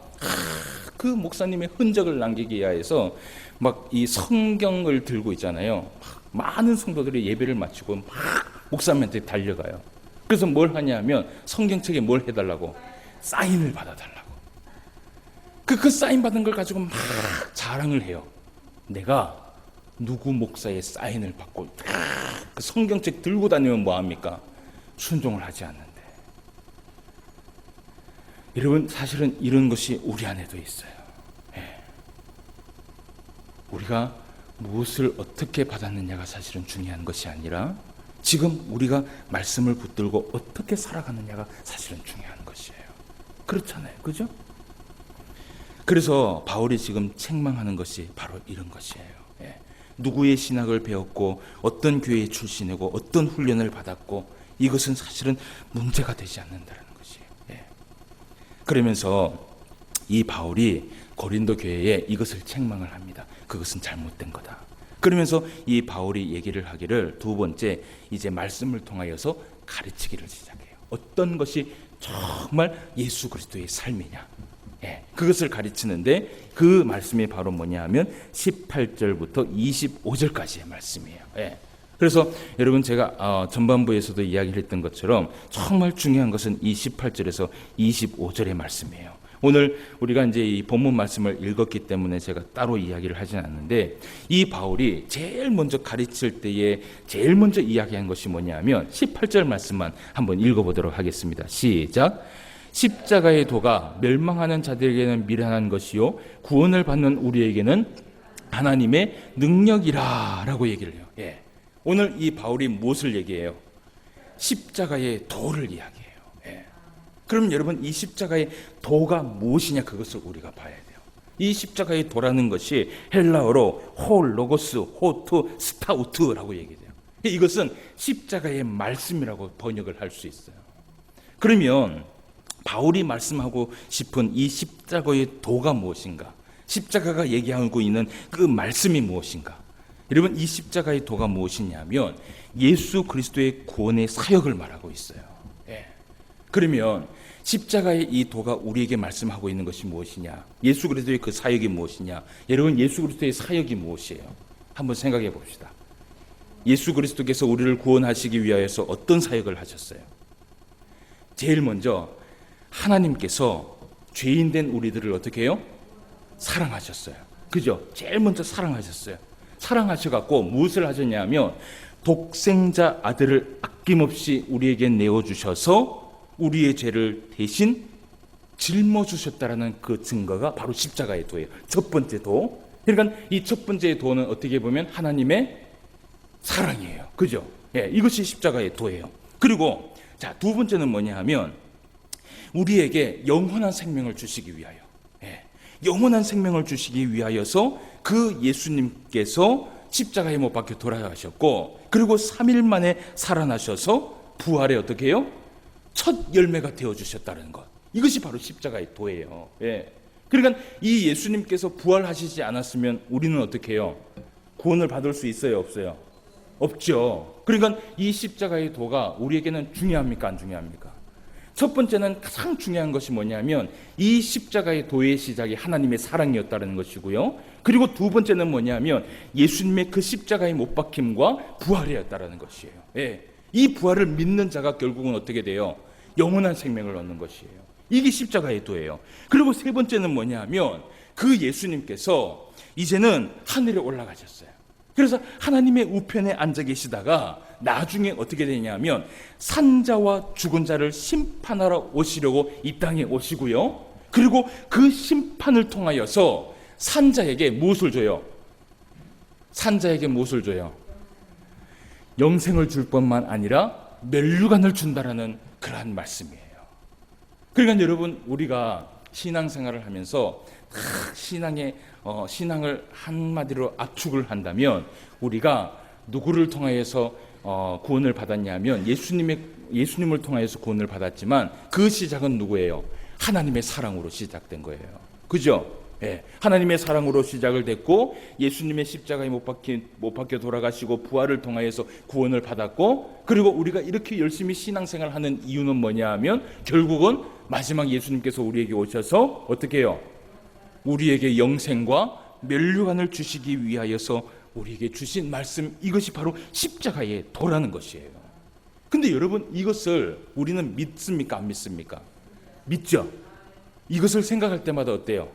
그 목사님의 흔적을 남기기 위해서 막 이 성경을 들고 있잖아요. 많은 성도들이 예배를 마치고 막 목사님한테 달려가요. 그래서 뭘 하냐면 성경책에 뭘 해달라고? 사인을 받아달라고. 그 사인 받은 걸 가지고 막 자랑을 해요. 내가 누구 목사의 사인을 받고 그 성경책 들고 다니면 뭐합니까? 순종을 하지 않는데. 여러분, 사실은 이런 것이 우리 안에도 있어요. 우리가 무엇을 어떻게 받았느냐가 사실은 중요한 것이 아니라 지금 우리가 말씀을 붙들고 어떻게 살아가느냐가 사실은 중요한 것이에요. 그렇잖아요. 그죠? 그래서 바울이 지금 책망하는 것이 바로 이런 것이에요. 누구의 신학을 배웠고 어떤 교회 출신이고 어떤 훈련을 받았고 이것은 사실은 문제가 되지 않는다는 것이에요. 그러면서 이 바울이 고린도 교회에 이것을 책망을 합니다. 그것은 잘못된 거다. 그러면서 이 바울이 얘기를 하기를 두 번째 이제 말씀을 통하여서 가르치기를 시작해요. 어떤 것이 정말 예수 그리스도의 삶이냐. 그것을 가르치는데 그 말씀이 바로 뭐냐 하면 18절부터 25절까지의 말씀이에요. 그래서 여러분 제가 전반부에서도 이야기를 했던 것처럼 정말 중요한 것은 이 18절에서 25절의 말씀이에요. 오늘 우리가 이제 이 본문 말씀을 읽었기 때문에 제가 따로 이야기를 하진 않는데 이 바울이 제일 먼저 가르칠 때에 제일 먼저 이야기한 것이 뭐냐면 18절 말씀만 한번 읽어보도록 하겠습니다. 시작. 십자가의 도가 멸망하는 자들에게는 미련한 것이요 구원을 받는 우리에게는 하나님의 능력이라 라고 얘기를 해요. 오늘 이 바울이 무엇을 얘기해요? 십자가의 도를 이야기해요. 그럼 여러분 이 십자가의 도가 무엇이냐 그것을 우리가 봐야 돼요. 이 십자가의 도라는 것이 헬라어로 홀, 로고스, 호투, 스타우트라고 얘기돼요. 이것은 십자가의 말씀이라고 번역을 할 수 있어요. 그러면 바울이 말씀하고 싶은 이 십자가의 도가 무엇인가? 십자가가 얘기하고 있는 그 말씀이 무엇인가? 여러분 이 십자가의 도가 무엇이냐면 예수 그리스도의 구원의 사역을 말하고 있어요. 그러면 십자가의 이 도가 우리에게 말씀하고 있는 것이 무엇이냐? 예수 그리스도의 그 사역이 무엇이냐? 여러분 예수 그리스도의 사역이 무엇이에요? 한번 생각해 봅시다. 예수 그리스도께서 우리를 구원하시기 위하여서 어떤 사역을 하셨어요? 제일 먼저 하나님께서 죄인된 우리들을 어떻게 해요? 사랑하셨어요. 그죠? 제일 먼저 사랑하셨어요. 사랑하셔갖고 무엇을 하셨냐면 독생자 아들을 아낌없이 우리에게 내어주셔서 우리의 죄를 대신 짊어주셨다라는 그 증거가 바로 십자가의 도예요. 첫 번째 도. 그러니까 이 첫 번째 도는 어떻게 보면 하나님의 사랑이에요. 그죠? 이것이 십자가의 도예요. 그리고 자, 두 번째는 뭐냐 하면 우리에게 영원한 생명을 주시기 위하여, 영원한 생명을 주시기 위하여서 그 예수님께서 십자가에 못 박혀 돌아가셨고 그리고 3일 만에 살아나셔서 부활에 어떻게 해요? 첫 열매가 되어주셨다는 것. 이것이 바로 십자가의 도예요. 그러니까 이 예수님께서 부활하시지 않았으면 우리는 어떻게 해요? 구원을 받을 수 있어요? 없어요? 없죠. 그러니까 이 십자가의 도가 우리에게는 중요합니까? 안 중요합니까? 첫 번째는 가장 중요한 것이 뭐냐면 이 십자가의 도의 시작이 하나님의 사랑이었다는 것이고요. 그리고 두 번째는 뭐냐면 예수님의 그 십자가의 못 박힘과 부활이었다는 것이에요. 이 부활을 믿는 자가 결국은 어떻게 돼요? 영원한 생명을 얻는 것이에요. 이게 십자가의 도예요. 그리고 세 번째는 뭐냐면 그 예수님께서 이제는 하늘에 올라가셨어요. 그래서 하나님의 우편에 앉아 계시다가 나중에 어떻게 되냐면 산자와 죽은 자를 심판하러 오시려고 이 땅에 오시고요. 그리고 그 심판을 통하여서 산자에게 무엇을 줘요? 산자에게 무엇을 줘요? 영생을 줄 뿐만 아니라 멸류관을 준다라는 그러한 말씀이에요. 그러니까 여러분 우리가 신앙생활을 하면서 신앙을 한마디로 압축을 한다면 우리가 누구를 통하여서 구원을 받았냐면 예수님을 통하여서 구원을 받았지만 그 시작은 누구예요? 하나님의 사랑으로 시작된 거예요. 그죠? 예, 하나님의 사랑으로 시작을 됐고 예수님의 십자가에 못 박혀 돌아가시고 부활을 통하여서 구원을 받았고, 그리고 우리가 이렇게 열심히 신앙생활을 하는 이유는 뭐냐 하면 결국은 마지막 예수님께서 우리에게 오셔서 어떻게 해요? 우리에게 영생과 면류관을 주시기 위하여서 우리에게 주신 말씀, 이것이 바로 십자가의 도라는 것이에요. 근데 여러분, 이것을 우리는 믿습니까? 안 믿습니까? 믿죠? 이것을 생각할 때마다 어때요?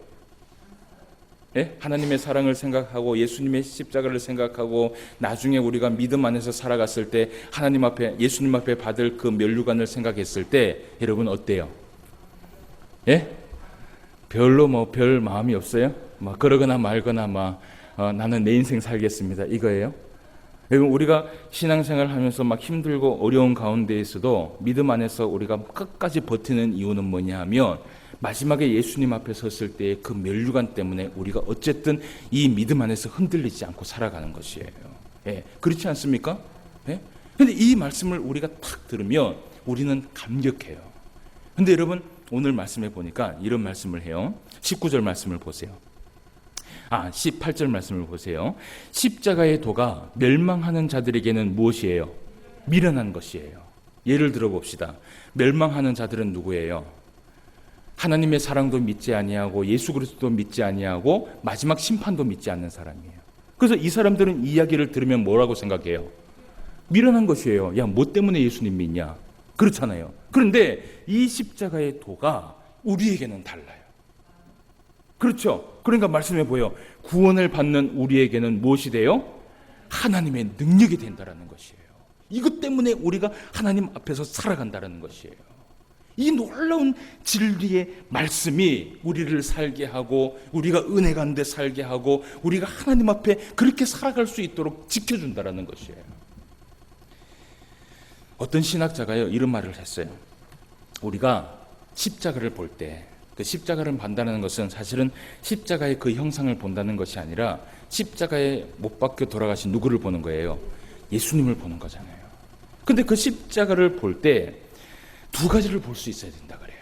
예? 하나님의 사랑을 생각하고 예수님의 십자가를 생각하고 나중에 우리가 믿음 안에서 살아갔을 때 하나님 앞에, 예수님 앞에 받을 그 면류관을 생각했을 때 여러분 어때요? 예? 별로 별 마음이 없어요? 그러거나 말거나 나는 내 인생 살겠습니다, 이거예요? 여러분, 우리가 신앙생활 하면서 막 힘들고 어려운 가운데에서도 믿음 안에서 우리가 끝까지 버티는 이유는 뭐냐 하면 마지막에 예수님 앞에 섰을 때의 그 면류관 때문에 우리가 어쨌든 이 믿음 안에서 흔들리지 않고 살아가는 것이에요. 예, 그렇지 않습니까? 예? 근데 이 말씀을 우리가 탁 들으면 우리는 감격해요. 근데 여러분, 오늘 말씀에 보니까 이런 말씀을 해요. 19절 말씀을 보세요. 18절 말씀을 보세요. 십자가의 도가 멸망하는 자들에게는 무엇이에요? 미련한 것이에요. 예를 들어 봅시다. 멸망하는 자들은 누구예요? 하나님의 사랑도 믿지 아니하고 예수 그리스도도 믿지 아니하고 마지막 심판도 믿지 않는 사람이에요. 그래서 이 사람들은 이 이야기를 들으면 뭐라고 생각해요? 미련한 것이에요. 야, 뭐 때문에 예수님 믿냐? 그렇잖아요. 그런데 이 십자가의 도가 우리에게는 달라요. 그렇죠? 그러니까 말씀해 보여. 구원을 받는 우리에게는 무엇이 돼요? 하나님의 능력이 된다라는 것이에요. 이것 때문에 우리가 하나님 앞에서 살아간다라는 것이에요. 이 놀라운 진리의 말씀이 우리를 살게 하고 우리가 은혜 가운데 살게 하고 우리가 하나님 앞에 그렇게 살아갈 수 있도록 지켜준다라는 것이에요. 어떤 신학자가요, 이런 말을 했어요. 우리가 십자가를 볼 때, 그 십자가를 본다는 것은 사실은 십자가의 그 형상을 본다는 것이 아니라 십자가에 못 박혀 돌아가신 누구를 보는 거예요? 예수님을 보는 거잖아요. 근데 그 십자가를 볼 때 두 가지를 볼 수 있어야 된다 그래요.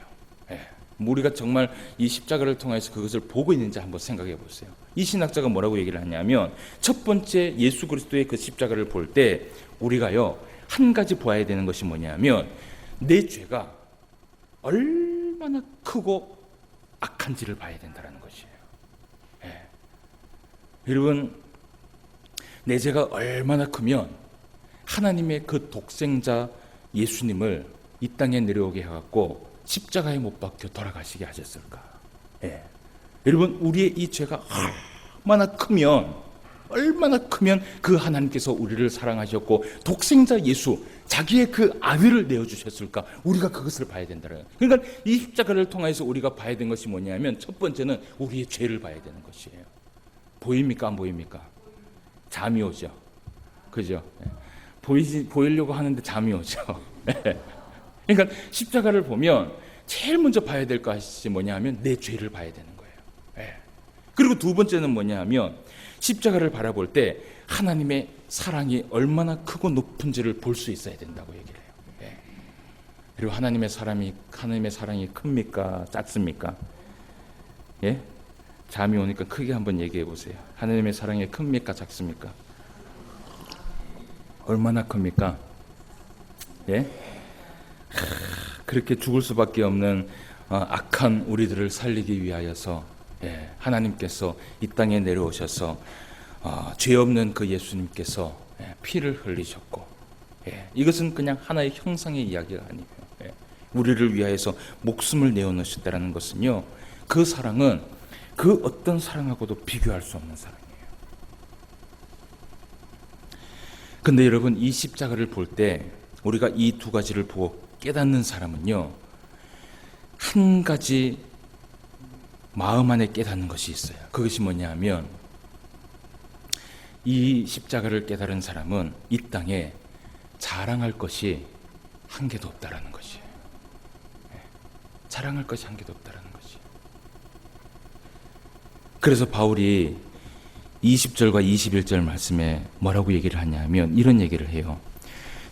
예. 우리가 정말 이 십자가를 통해서 그것을 보고 있는지 한번 생각해 보세요. 이 신학자가 뭐라고 얘기를 하냐면, 첫 번째 예수 그리스도의 그 십자가를 볼 때 우리가요, 한 가지 보아야 되는 것이 뭐냐면 내 죄가 얼마나 크고 악한지를 봐야 된다는 것이에요. 예. 여러분, 내 죄가 얼마나 크면 하나님의 그 독생자 예수님을 이 땅에 내려오게 해갖고 십자가에 못 박혀 돌아가시게 하셨을까? 예. 여러분, 우리의 이 죄가 얼마나 크면 그 하나님께서 우리를 사랑하셨고 독생자 예수, 자기의 그 아들을 내어주셨을까? 우리가 그것을 봐야 된다는. 그러니까 이 십자가를 통해서 우리가 봐야 되는 것이 뭐냐면, 첫 번째는 우리의 죄를 봐야 되는 것이에요. 보입니까? 안 보입니까? 잠이 오죠. 그죠? 보이려고 하는데 잠이 오죠. 그러니까 십자가를 보면 제일 먼저 봐야 될 것이 뭐냐 하면 내 죄를 봐야 되는 거예요. 그리고 두 번째는 뭐냐 하면 십자가를 바라볼 때 하나님의 사랑이 얼마나 크고 높은지를 볼 수 있어야 된다고 얘기를 해요. 그리고 하나님의 사랑이 큽니까? 작습니까? 예? 잠이 오니까 크게 한번 얘기해 보세요. 하나님의 사랑이 큽니까? 작습니까? 얼마나 큽니까? 예? 그렇게 죽을 수밖에 없는 악한 우리들을 살리기 위하여서 하나님께서 이 땅에 내려오셔서 죄 없는 그 예수님께서 피를 흘리셨고, 이것은 그냥 하나의 형상의 이야기가 아니에요. 우리를 위하여서 목숨을 내어놓으셨다는 것은요, 그 사랑은 그 어떤 사랑하고도 비교할 수 없는 사랑이에요. 근데 여러분, 이 십자가를 볼 때 우리가 이 두 가지를 보고 깨닫는 사람은요, 한 가지 마음 안에 깨닫는 것이 있어요. 그것이 뭐냐 하면, 이 십자가를 깨달은 사람은 이 땅에 자랑할 것이 한 개도 없다라는 것이에요. 자랑할 것이 한 개도 없다라는 것이에요. 그래서 바울이 20절과 21절 말씀에 뭐라고 얘기를 하냐면 이런 얘기를 해요.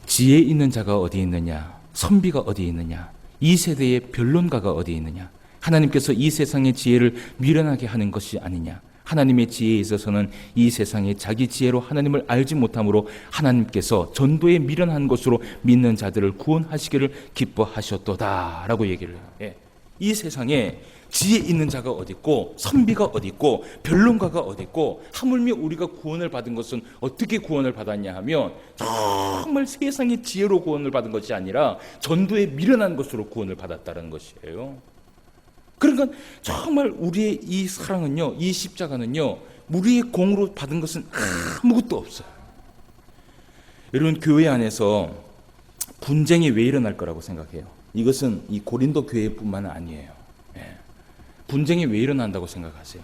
지혜 있는 자가 어디 있느냐? 선비가 어디 있느냐? 이 세대의 변론가가 어디 있느냐? 하나님께서 이 세상의 지혜를 미련하게 하는 것이 아니냐. 하나님의 지혜에 있어서는 이 세상에 자기 지혜로 하나님을 알지 못함으로 하나님께서 전도에 미련한 것으로 믿는 자들을 구원하시기를 기뻐하셨도다 라고 얘기를 해요. 이 세상에 지혜 있는 자가 어디 있고 선비가 어디 있고 변론가가 어디 있고, 하물며 우리가 구원을 받은 것은 어떻게 구원을 받았냐 하면 정말 세상의 지혜로 구원을 받은 것이 아니라 전도에 미련한 것으로 구원을 받았다는 것이에요. 그러니까 정말 우리의 이 사랑은요, 이 십자가는요, 우리의 공으로 받은 것은 아무것도 없어요. 여러분, 교회 안에서 분쟁이 왜 일어날 거라고 생각해요? 이것은 이 고린도 교회뿐만 아니에요. 분쟁이 왜 일어난다고 생각하세요?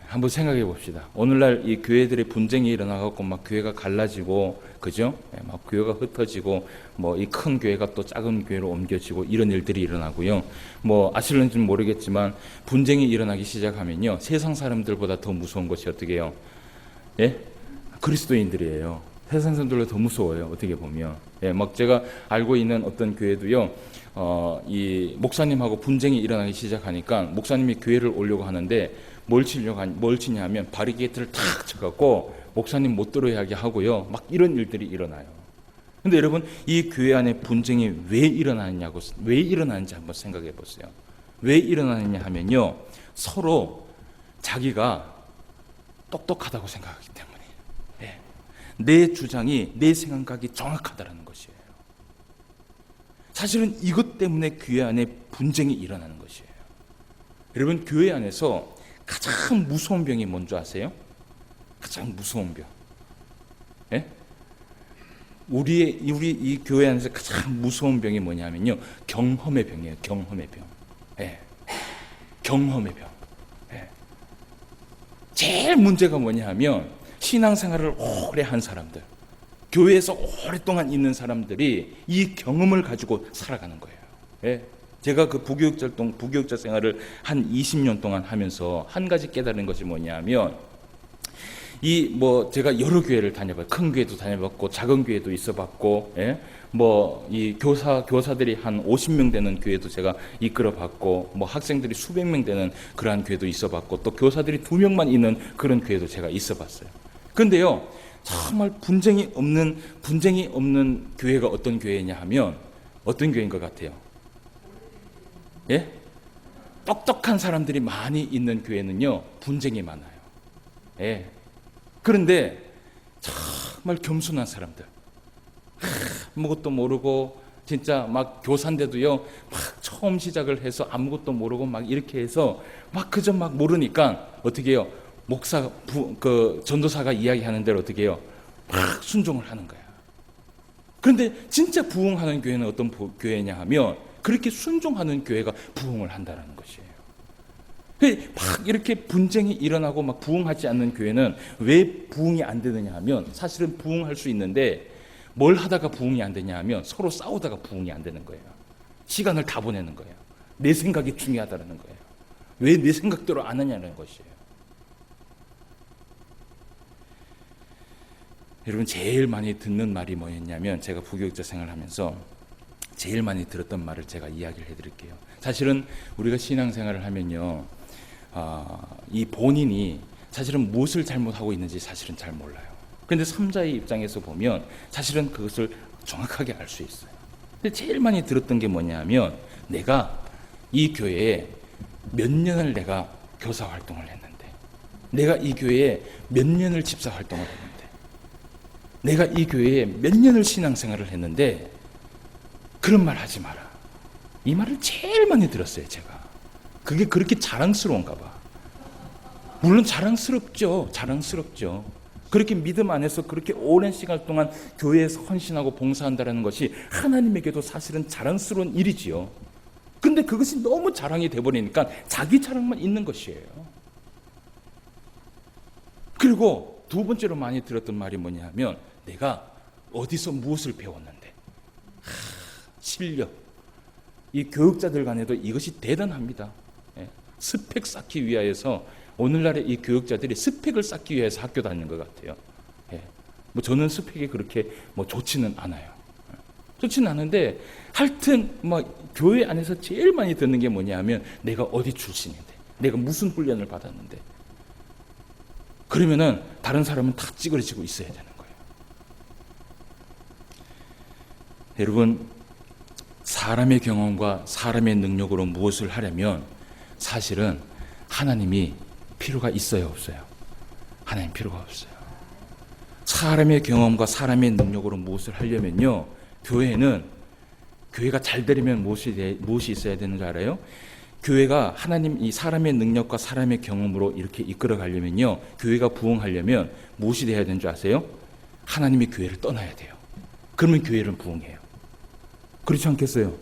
한번 생각해 봅시다. 오늘날 이 교회들의 분쟁이 일어나갖고 막 교회가 갈라지고, 그죠? 막 교회가 흩어지고, 뭐 이 큰 교회가 또 작은 교회로 옮겨지고, 이런 일들이 일어나고요. 뭐 아실는지는 모르겠지만 분쟁이 일어나기 시작하면요, 세상 사람들보다 더 무서운 것이 어떻게 해요? 예? 그리스도인들이에요. 세상 사람들보다 더 무서워요. 어떻게 보면. 막 제가 알고 있는 어떤 교회도요, 이 목사님하고 분쟁이 일어나기 시작하니까 목사님이 교회를 오려고 하는데 뭘 치냐 하면 바리게이트를 탁 쳐갖고 목사님 못 들어야게 하고요. 막 이런 일들이 일어나요. 근데 여러분, 이 교회 안에 분쟁이 왜 일어나는지 한번 생각해 보세요. 왜 일어나느냐 하면요, 서로 자기가 똑똑하다고 생각하기 때문에, 내 주장이, 내 생각이 정확하다는 것이에요. 사실은 이것 때문에 교회 안에 분쟁이 일어나는 것이에요. 여러분, 교회 안에서 가장 무서운 병이 뭔지 아세요? 가장 무서운 병. 우리 이 교회 안에서 가장 무서운 병이 뭐냐면요, 경험의 병이에요. 경험의 병. 경험의 병. 제일 문제가 뭐냐 하면, 신앙생활을 오래 한 사람들, 교회에서 오랫동안 있는 사람들이 이 경험을 가지고 살아가는 거예요. 제가 그 부교육자 생활을 한 20년 동안 하면서 한 가지 깨달은 것이 뭐냐면, 제가 여러 교회를 다녀봐요. 큰 교회도 다녀봤고 작은 교회도 있어봤고, 이 교사들이 한 50명 되는 교회도 제가 이끌어봤고, 학생들이 수백 명 되는 그러한 교회도 있어봤고, 또 교사들이 2명만 있는 그런 교회도 제가 있어봤어요. 그런데요, 정말 분쟁이 없는 교회가 어떤 교회냐 하면 어떤 교회인 것 같아요? 똑똑한 사람들이 많이 있는 교회는요, 분쟁이 많아요. 그런데 정말 겸손한 사람들, 아무것도 모르고 진짜 막 교사인데도요, 막 처음 시작을 해서 아무것도 모르고 막 이렇게 해서 막 그저 막 모르니까 어떻게 해요? 전도사가 이야기하는 대로 어떻게 해요? 막 순종을 하는 거야. 그런데 진짜 부흥하는 교회는 어떤 교회냐 하면, 그렇게 순종하는 교회가 부흥을 한다는 것이에요. 막 이렇게 분쟁이 일어나고 막 부흥하지 않는 교회는 왜 부흥이 안 되느냐 하면, 사실은 부흥할 수 있는데 뭘 하다가 부흥이 안 되냐 하면 서로 싸우다가 부흥이 안 되는 거예요. 시간을 다 보내는 거예요. 내 생각이 중요하다는 거예요. 왜 내 생각대로 안 하냐는 것이에요. 여러분, 제일 많이 듣는 말이 뭐였냐면, 제가 부교육자 생활하면서 제일 많이 들었던 말을 제가 이야기를 해드릴게요. 사실은 우리가 신앙생활을 하면요, 이 본인이 사실은 무엇을 잘못하고 있는지 사실은 잘 몰라요. 그런데 3자의 입장에서 보면 사실은 그것을 정확하게 알 수 있어요. 근데 제일 많이 들었던 게 뭐냐면, 내가 이 교회에 몇 년을 내가 교사 활동을 했는데, 내가 이 교회에 몇 년을 집사 활동을 했는데, 내가 이 교회에 몇 년을 신앙생활을 했는데 그런 말 하지 마라. 이 말을 제일 많이 들었어요, 제가. 그게 그렇게 자랑스러운가 봐. 물론 자랑스럽죠. 그렇게 믿음 안에서 그렇게 오랜 시간 동안 교회에서 헌신하고 봉사한다는 것이 하나님에게도 사실은 자랑스러운 일이지요. 근데 그것이 너무 자랑이 돼버리니까 자기 자랑만 있는 것이에요. 그리고 두 번째로 많이 들었던 말이 뭐냐 하면, 내가 어디서 무엇을 배웠는데, 실력. 이 교육자들 간에도 이것이 대단합니다. 스펙 쌓기 위하여서, 오늘날의 이 교육자들이 스펙을 쌓기 위해서 학교 다니는 것 같아요. 저는 스펙이 그렇게 좋지는 않아요. 좋지는 않은데 하여튼 교회 안에서 제일 많이 듣는 게 뭐냐 하면 내가 어디 출신인데, 내가 무슨 훈련을 받았는데, 그러면은 다른 사람은 다 찌그러지고 있어야 되는 거예요. 여러분, 사람의 경험과 사람의 능력으로 무엇을 하려면 사실은 하나님이 필요가 있어요, 없어요? 하나님 필요가 없어요. 사람의 경험과 사람의 능력으로 무엇을 하려면요, 교회가 잘 되려면 무엇이 있어야 되는 줄 알아요? 교회가 이 사람의 능력과 사람의 경험으로 이렇게 이끌어 가려면요, 교회가 부흥하려면 무엇이 돼야 되는 줄 아세요? 하나님이 교회를 떠나야 돼요. 그러면 교회는 부흥해요. 그렇지 않겠어요?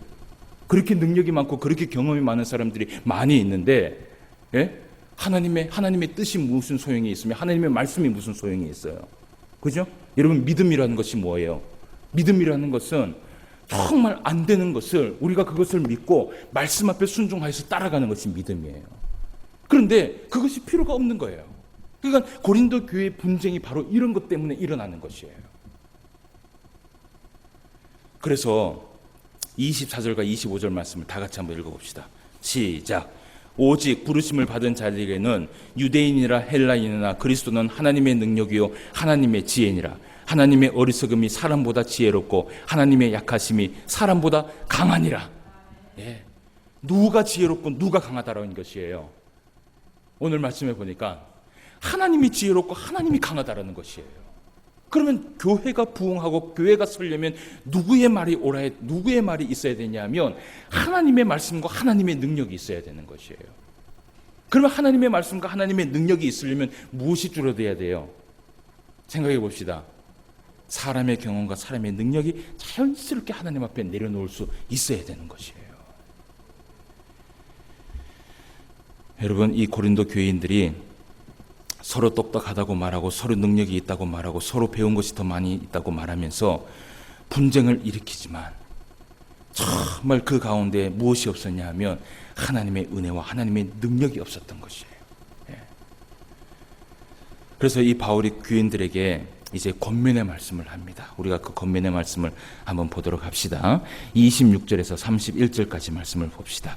그렇게 능력이 많고 그렇게 경험이 많은 사람들이 많이 있는데, 예? 하나님의 뜻이 무슨 소용이 있으며 하나님의 말씀이 무슨 소용이 있어요? 그죠? 여러분, 믿음이라는 것이 뭐예요? 믿음이라는 것은 정말 안 되는 것을 우리가 그것을 믿고 말씀 앞에 순종하여서 따라가는 것이 믿음이에요. 그런데 그것이 필요가 없는 거예요. 그러니까 고린도 교회의 분쟁이 바로 이런 것 때문에 일어나는 것이에요. 그래서 24절과 25절 말씀을 다 같이 한번 읽어봅시다. 시작. 오직 부르심을 받은 자들에게는 유대인이라 헬라인이나 그리스도는 하나님의 능력이요 하나님의 지혜니라. 하나님의 어리석음이 사람보다 지혜롭고 하나님의 약하심이 사람보다 강하니라. 예. 누가 지혜롭고 누가 강하다라는 것이에요. 오늘 말씀해 보니까 하나님이 지혜롭고 하나님이 강하다라는 것이에요. 그러면 교회가 부흥하고 교회가 서려면 누구의 말이 누구의 말이 있어야 되냐면 하나님의 말씀과 하나님의 능력이 있어야 되는 것이에요. 그러면 하나님의 말씀과 하나님의 능력이 있으려면 무엇이 줄어들어야 돼요? 생각해 봅시다. 사람의 경험과 사람의 능력이 자연스럽게 하나님 앞에 내려놓을 수 있어야 되는 것이에요. 여러분, 이 고린도 교인들이 서로 똑똑하다고 말하고 서로 능력이 있다고 말하고 서로 배운 것이 더 많이 있다고 말하면서 분쟁을 일으키지만 정말 그 가운데 무엇이 없었냐 하면 하나님의 은혜와 하나님의 능력이 없었던 것이에요. 예. 그래서 이 바울이 교인들에게 이제 권면의 말씀을 합니다. 우리가 그 권면의 말씀을 한번 보도록 합시다. 26절에서 31절까지 말씀을 봅시다.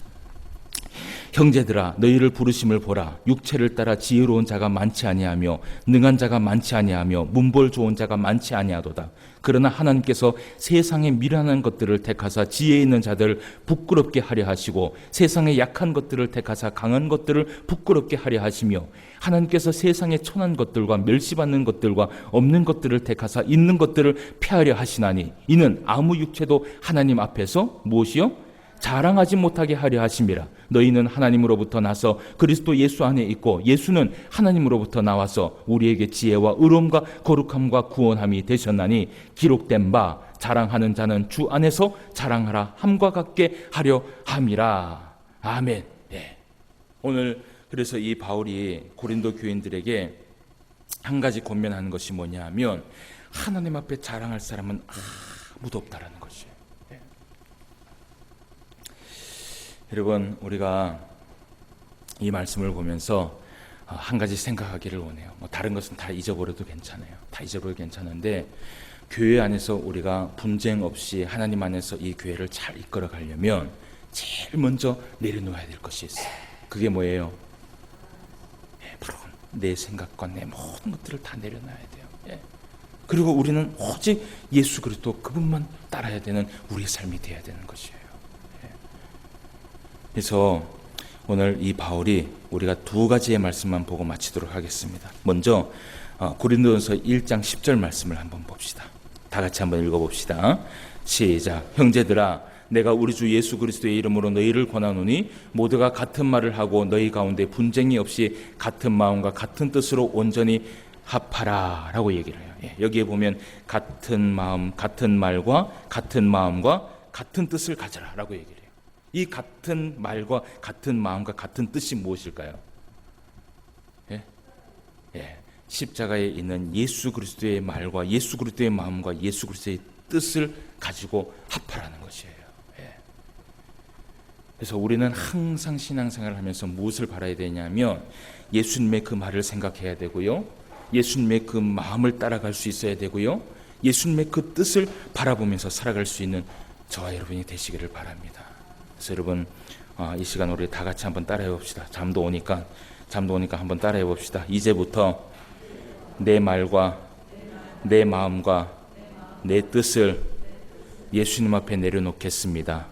형제들아, 너희를 부르심을 보라. 육체를 따라 지혜로운 자가 많지 아니하며 능한 자가 많지 아니하며 문벌 좋은 자가 많지 아니하도다. 그러나 하나님께서 세상의 미련한 것들을 택하사 지혜 있는 자들을 부끄럽게 하려 하시고 세상의 약한 것들을 택하사 강한 것들을 부끄럽게 하려 하시며 하나님께서 세상의 천한 것들과 멸시받는 것들과 없는 것들을 택하사 있는 것들을 폐하려 하시나니 이는 아무 육체도 하나님 앞에서 무엇이요? 자랑하지 못하게 하려 하심이라. 너희는 하나님으로부터 나서 그리스도 예수 안에 있고 예수는 하나님으로부터 나와서 우리에게 지혜와 의로움과 거룩함과 구원함이 되셨나니 기록된 바 자랑하는 자는 주 안에서 자랑하라 함과 같게 하려 함이라. 아멘. 예. 오늘 그래서 이 바울이 고린도 교인들에게 한 가지 권면하는 것이 뭐냐 하면 하나님 앞에 자랑할 사람은 아무도 없다라는 것이에요. 여러분, 우리가 이 말씀을 보면서 한 가지 생각하기를 원해요. 다른 것은 다 잊어버려도 괜찮아요. 다 잊어버려도 괜찮은데 교회 안에서 우리가 분쟁 없이 하나님 안에서 이 교회를 잘 이끌어 가려면 제일 먼저 내려놓아야 될 것이 있어요. 그게 뭐예요? 바로 내 생각과 내 모든 것들을 다 내려놔야 돼요. 그리고 우리는 오직 예수 그리스도 그분만 따라야 되는 우리의 삶이 되어야 되는 것이에요. 그래서 오늘 이 바울이 우리가 두 가지의 말씀만 보고 마치도록 하겠습니다. 먼저 고린도전서 1장 10절 말씀을 한번 봅시다. 다 같이 한번 읽어봅시다. 시작. 형제들아, 내가 우리 주 예수 그리스도의 이름으로 너희를 권하노니 모두가 같은 말을 하고 너희 가운데 분쟁이 없이 같은 마음과 같은 뜻으로 온전히 합하라 라고 얘기를 해요. 여기에 보면 같은 마음, 같은 말과 같은 마음과 같은 뜻을 가져라 라고 얘기를 해요. 이 같은 말과 같은 마음과 같은 뜻이 무엇일까요? 십자가에 있는 예수 그리스도의 말과 예수 그리스도의 마음과 예수 그리스도의 뜻을 가지고 합하라는 것이에요. 그래서 우리는 항상 신앙생활을 하면서 무엇을 바라야 되냐면 예수님의 그 말을 생각해야 되고요, 예수님의 그 마음을 따라갈 수 있어야 되고요, 예수님의 그 뜻을 바라보면서 살아갈 수 있는 저와 여러분이 되시기를 바랍니다. 그래서 여러분 이 시간 우리 다 같이 한번 따라해 봅시다. 잠도 오니까 한번 따라해 봅시다. 이제부터 내 말과 내 마음과 내 뜻을 예수님 앞에 내려놓겠습니다.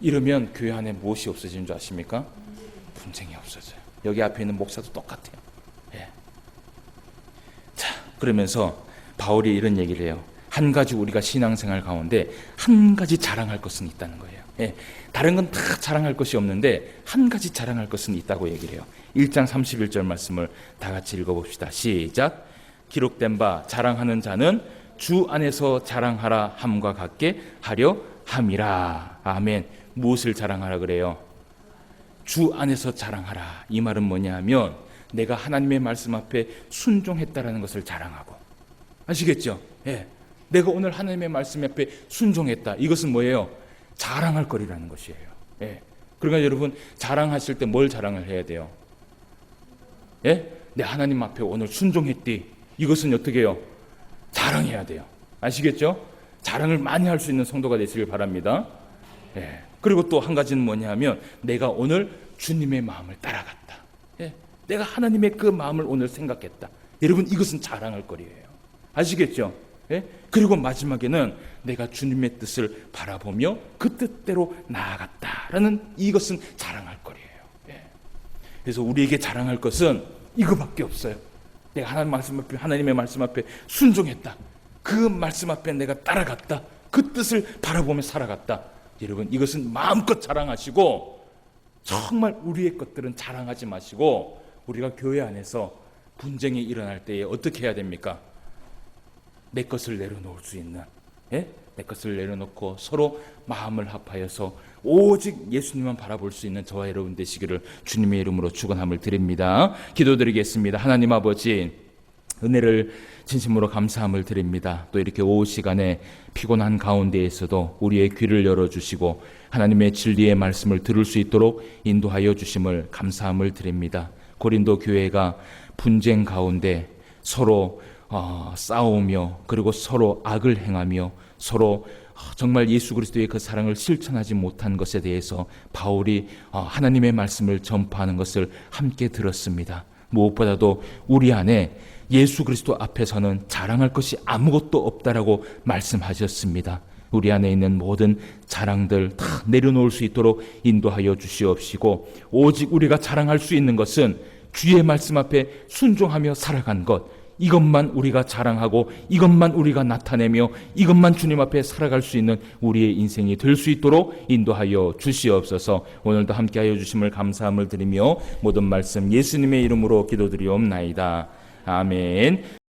이러면 교회 안에 무엇이 없어지는 줄 아십니까? 분쟁이 없어져요. 여기 앞에 있는 목사도 똑같아요. 자, 그러면서 바울이 이런 얘기를 해요. 한 가지 우리가 신앙생활 가운데 한 가지 자랑할 것은 있다는 거예요. 다른 건 다 자랑할 것이 없는데 한 가지 자랑할 것은 있다고 얘기를 해요. 1장 31절 말씀을 다 같이 읽어봅시다. 시작. 기록된 바 자랑하는 자는 주 안에서 자랑하라 함과 같게 하려 함이라. 아멘. 무엇을 자랑하라 그래요? 주 안에서 자랑하라. 이 말은 뭐냐 하면 내가 하나님의 말씀 앞에 순종했다라는 것을 자랑하고, 아시겠죠? 내가 오늘 하나님의 말씀 앞에 순종했다. 이것은 뭐예요? 자랑할 거리라는 것이에요. 그러니까 여러분 자랑하실 때 뭘 자랑을 해야 돼요? 내 하나님 앞에 오늘 순종했디. 이것은 어떻게 해요? 자랑해야 돼요. 아시겠죠? 자랑을 많이 할 수 있는 성도가 되시길 바랍니다. 그리고 또 한 가지는 뭐냐 하면 내가 오늘 주님의 마음을 따라갔다. 내가 하나님의 그 마음을 오늘 생각했다. 여러분 이것은 자랑할 거리예요. 아시겠죠? 그리고 마지막에는 내가 주님의 뜻을 바라보며 그 뜻대로 나아갔다라는 이것은 자랑할 거리예요. 그래서 우리에게 자랑할 것은 이거밖에 없어요. 내가 하나님의 말씀 앞에 순종했다. 그 말씀 앞에 내가 따라갔다. 그 뜻을 바라보며 살아갔다. 여러분 이것은 마음껏 자랑하시고, 정말 우리의 것들은 자랑하지 마시고, 우리가 교회 안에서 분쟁이 일어날 때에 어떻게 해야 됩니까? 내 것을 내려놓을 수 있는, 내 것을 내려놓고 서로 마음을 합하여서 오직 예수님만 바라볼 수 있는 저와 여러분 되시기를 주님의 이름으로 축원함을 드립니다. 기도드리겠습니다. 하나님 아버지, 은혜를 진심으로 감사함을 드립니다. 또 이렇게 오후 시간에 피곤한 가운데에서도 우리의 귀를 열어주시고 하나님의 진리의 말씀을 들을 수 있도록 인도하여 주심을 감사함을 드립니다. 고린도 교회가 분쟁 가운데 서로 싸우며, 그리고 서로 악을 행하며, 서로 정말 예수 그리스도의 그 사랑을 실천하지 못한 것에 대해서 바울이 하나님의 말씀을 전파하는 것을 함께 들었습니다. 무엇보다도 우리 안에 예수 그리스도 앞에서는 자랑할 것이 아무것도 없다라고 말씀하셨습니다. 우리 안에 있는 모든 자랑들 다 내려놓을 수 있도록 인도하여 주시옵시고, 오직 우리가 자랑할 수 있는 것은 주의 말씀 앞에 순종하며 살아간 것, 이것만 우리가 자랑하고 이것만 우리가 나타내며 이것만 주님 앞에 살아갈 수 있는 우리의 인생이 될 수 있도록 인도하여 주시옵소서. 오늘도 함께하여 주심을 감사함을 드리며 모든 말씀 예수님의 이름으로 기도드리옵나이다. 아멘.